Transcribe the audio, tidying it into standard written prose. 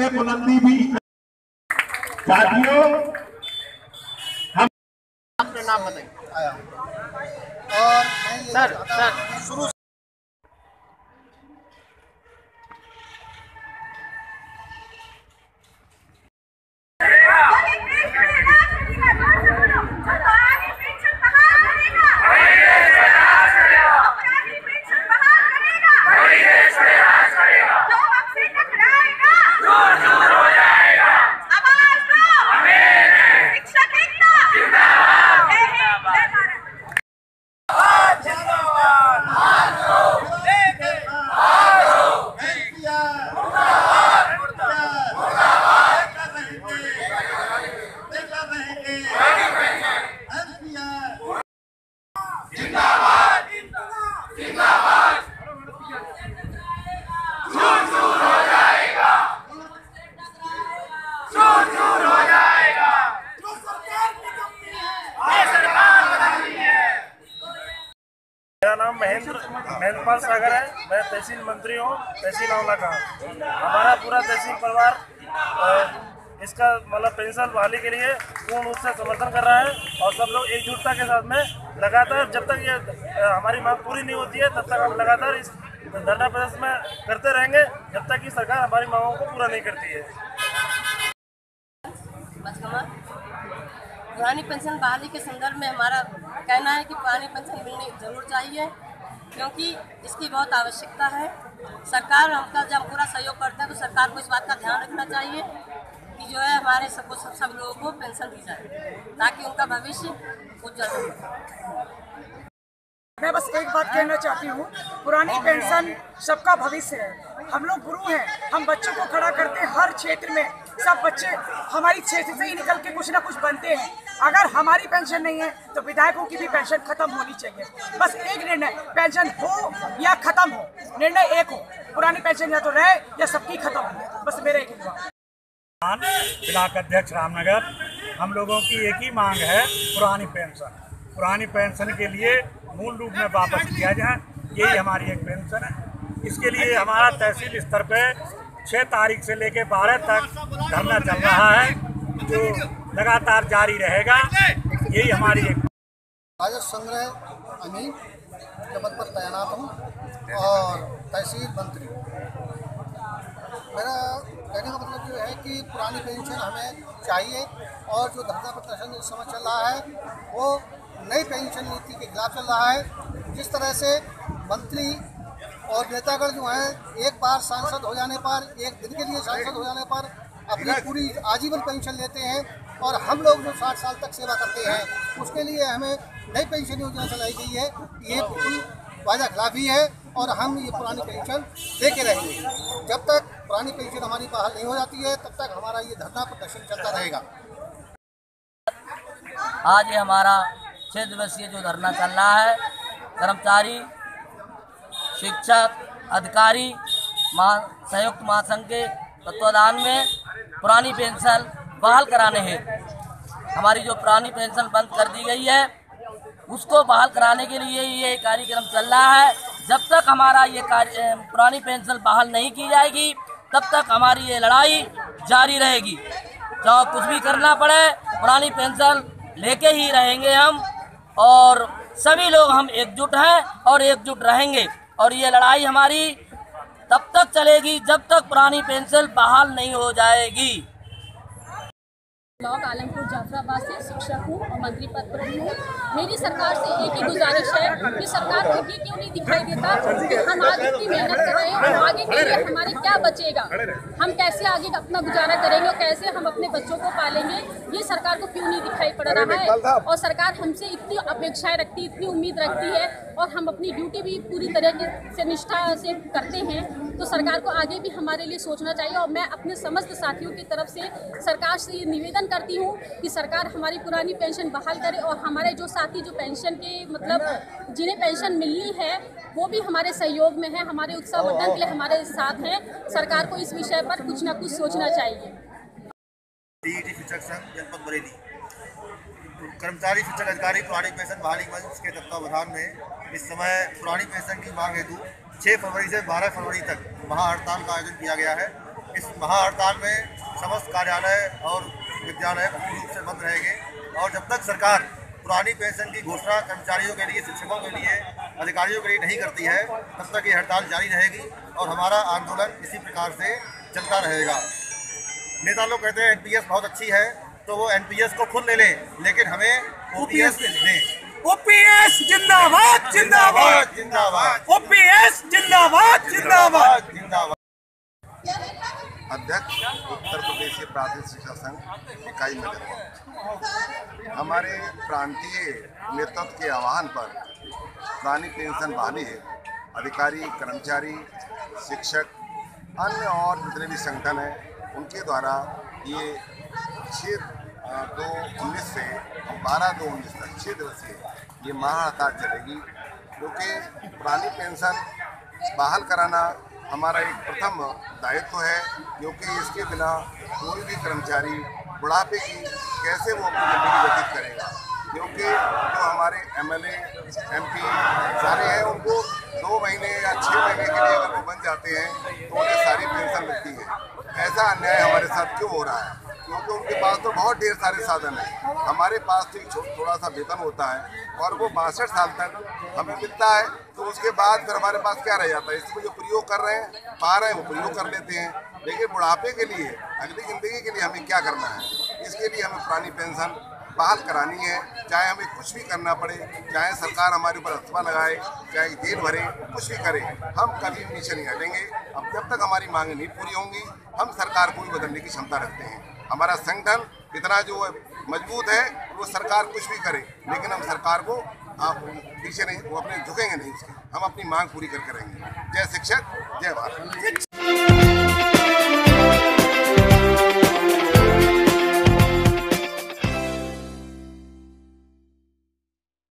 ये बुलंदी भी। साथियों, हम अपना नाम बताइए। और मैं ये सर शुरू मेरा नाम महेंद्र सागर है। मैं तहसील मंत्री हूँ, तहसील आंवला का। हमारा पूरा तहसील परिवार इसका मतलब पेंशन बहाली के लिए पूर्ण रूप से समर्थन कर रहा है और सब लोग एकजुटता के साथ में लगातार जब तक ये हमारी मांग पूरी नहीं होती है तब तक हम लगातार इस धरना प्रदर्शन में करते रहेंगे जब तक कि सरकार हमारी मांगों को पूरा नहीं करती है। पुरानी पेंशन बहाली के संदर्भ में हमारा कहना है कि पुरानी पेंशन मिलनी जरूर चाहिए, क्योंकि इसकी बहुत आवश्यकता है। सरकार हमका जब पूरा सहयोग करता है तो सरकार को इस बात का ध्यान रखना चाहिए कि जो है हमारे सब लोगों को पेंशन दी जाए ताकि उनका भविष्य उज्जवल हो। मैं बस एक बात कहना चाहती हूँ, पुरानी पेंशन सबका भविष्य है। हम लोग गुरु हैं, हम बच्चों को खड़ा करते हैं हर क्षेत्र में। सब बच्चे हमारी क्षेत्र से ही निकल के कुछ ना कुछ बनते हैं। अगर हमारी पेंशन नहीं है तो विधायकों की भी पेंशन खत्म होनी चाहिए। बस एक निर्णय, पेंशन हो या खत्म हो, निर्णय एक हो। पुरानी पेंशन या तो रहे या सबकी खत्म हो, बस मेरा एक ब्लॉक अध्यक्ष रामनगर। हम लोगों की एक ही मांग है, पुरानी पेंशन। पुरानी पेंशन के लिए मूल रूप में वापस किया जाए, यही हमारी एक पेंशन है। इसके लिए हमारा तहसील स्तर पे 6 तारीख से लेकर 12 तक धरना चल रहा है, जो लगातार जारी रहेगा। यही हमारी एक राजस्व संग्रह अमीन के पद पर तैनात हूँ और तहसील मंत्री। मेरा कहने का मतलब ये है कि पुरानी पेंशन हमें चाहिए और जो धरना प्रदर्शन इस समय चल रहा है वो नई पेंशन नीति के खिलाफ चल रहा है। जिस तरह से मंत्री और नेतागण जो हैं एक बार सांसद हो जाने पर, एक दिन के लिए सांसद हो जाने पर अपनी पूरी आजीवन पेंशन लेते हैं और हम लोग जो 60 साल तक सेवा करते हैं उसके लिए हमें नई पेंशन योजना चलाई गई है। ये बिल्कुल वादा खिलाफी है और हम ये पुरानी पेंशन लेके रहेंगे। जब तक पुरानी पेंशन हमारी बहाल नहीं हो जाती है तब तक हमारा ये धरना प्रदर्शन चलता रहेगा। आज ये हमारा 6 दिवसीय जो धरना चल रहा है, कर्मचारी, शिक्षक, अधिकारी संयुक्त महासंघ के तत्वाधान में पुरानी पेंशन बहाल कराने हेतु हमारी जो पुरानी पेंशन बंद कर दी गई है उसको बहाल कराने के लिए ये कार्यक्रम चल रहा है। जब तक हमारा ये पुरानी पेंशन बहाल नहीं की जाएगी तब तक हमारी ये लड़ाई जारी रहेगी। चाहे कुछ भी करना पड़े, पुरानी पेंशन लेके ही रहेंगे हम और सभी लोग हम एकजुट हैं और एकजुट रहेंगे और ये लड़ाई हमारी तब तक चलेगी जब तक पुरानी पेंशन बहाल नहीं हो जाएगी। ब्लॉक आलमपुर जाफराबाद से शिक्षक हूँ और मंत्री पद पर हूँ। मेरी सरकार से एक ही गुजारिश है कि सरकार को ये क्यों नहीं दिखाई देता कि हम आज इतनी मेहनत कर रहे हैं और आगे के लिए हमारे क्या बचेगा, हम कैसे आगे अपना गुजारा करेंगे और कैसे हम अपने बच्चों को पालेंगे, ये सरकार को क्यों नहीं दिखाई पड़ रहा है। और सरकार हमसे इतनी अपेक्षाएं रखती, इतनी उम्मीद रखती है और हम अपनी ड्यूटी भी पूरी तरह से निष्ठा से करते हैं, तो सरकार को आगे भी हमारे लिए सोचना चाहिए। और मैं अपने समस्त साथियों की तरफ से सरकार से ये निवेदन करती हूँ कि सरकार हमारी पुरानी पेंशन बहाल करे और हमारे जो साथी जो पेंशन के मतलब जिन्हें पेंशन मिलनी है वो भी हमारे सहयोग में है, हमारे उत्साहवर्धन के लिए हमारे साथ हैं। सरकार को इस विषय पर कुछ ना कुछ सोचना चाहिए। शिक्षक संघ जनपद बरेली, कर्मचारी शिक्षक अधिकारी पुरानी पेंशन बहाली मंच के तत्वावधान में इस समय पुरानी पेंशन की मांग हेतु 6 फरवरी से 12 फरवरी तक महाहड़ताल का आयोजन किया गया है। इस महाहड़ताल में समस्त कार्यालय और विद्यालय पूर्ण रूप से बंद रहेंगे और जब तक सरकार पुरानी पेंशन की घोषणा कर्मचारियों के लिए, शिक्षकों के लिए, अधिकारियों के लिए नहीं करती है, तब तक ये हड़ताल जारी रहेगी और हमारा आंदोलन इसी प्रकार से चलता रहेगा। नेता लोग कहते हैं एनपीएस बहुत अच्छी है, तो वो एनपीएस को खुद ले लें, लेकिन हमें ओपीएस दें। ओपीएस जिंदाबाद जिंदाबाद जिंदाबाद, ओपीएस जिंदाबाद जिंदाबाद जिंदाबाद। अध्यक्ष उत्तर प्रदेशीय प्राथमिक शिक्षा संघ इकाई नगर। हमारे प्रांतीय नेतृत्व के आह्वान पर पुरानी पेंशन बहाली है। अधिकारी, कर्मचारी, शिक्षक, अन्य और जितने भी संगठन हैं उनके द्वारा ये 6/2/19 से 12/2/19 तक 6 दिवसीय ये महाहड़ताल चलेगी, क्योंकि पुरानी पेंशन बहाल कराना हमारा एक प्रथम दायित्व है, क्योंकि इसके बिना कोई भी कर्मचारी बुढ़ापे की कैसे वो अपनी ज़िंदगी व्यतीत करेगा। क्योंकि जो हमारे एमएलए, एमपी सारे हैं, उनको 2 महीने या 6 महीने के लिए अगर वो बन जाते हैं तो उन्हें सारी पेंशन मिलती है। ऐसा अन्याय हमारे साथ क्यों हो रहा है? क्योंकि उनके पास तो बहुत ढेर सारे साधन हैं, हमारे पास तो थोड़ा सा वेतन होता है और वो 62 साल तक हमें मिलता है, तो उसके बाद फिर हमारे पास क्या रह जाता है? इसमें जो प्रयोग कर रहे हैं, पा रहे हैं, वो प्रयोग कर लेते हैं। लेकिन बुढ़ापे के लिए, अगली ज़िंदगी के लिए हमें क्या करना है? इसके लिए हमें पुरानी पेंशन बहाल करानी है, चाहे हमें कुछ भी करना पड़े, चाहे सरकार हमारे ऊपर अस्थमा लगाए, चाहे जेल भरे, कुछ भी करे, हम कभी पीछे नहीं हटेंगे। अब जब तक हमारी मांगें नहीं पूरी होंगी, हम सरकार को भी बदलने की क्षमता रखते हैं। हमारा संगठन इतना जो मजबूत है, वो सरकार कुछ भी करे, लेकिन हम सरकार को पीछे नहीं, वो अपने झुकेंगे नहीं उसके, हम अपनी मांग पूरी करके रहेंगे। जय शिक्षक, जय भारत।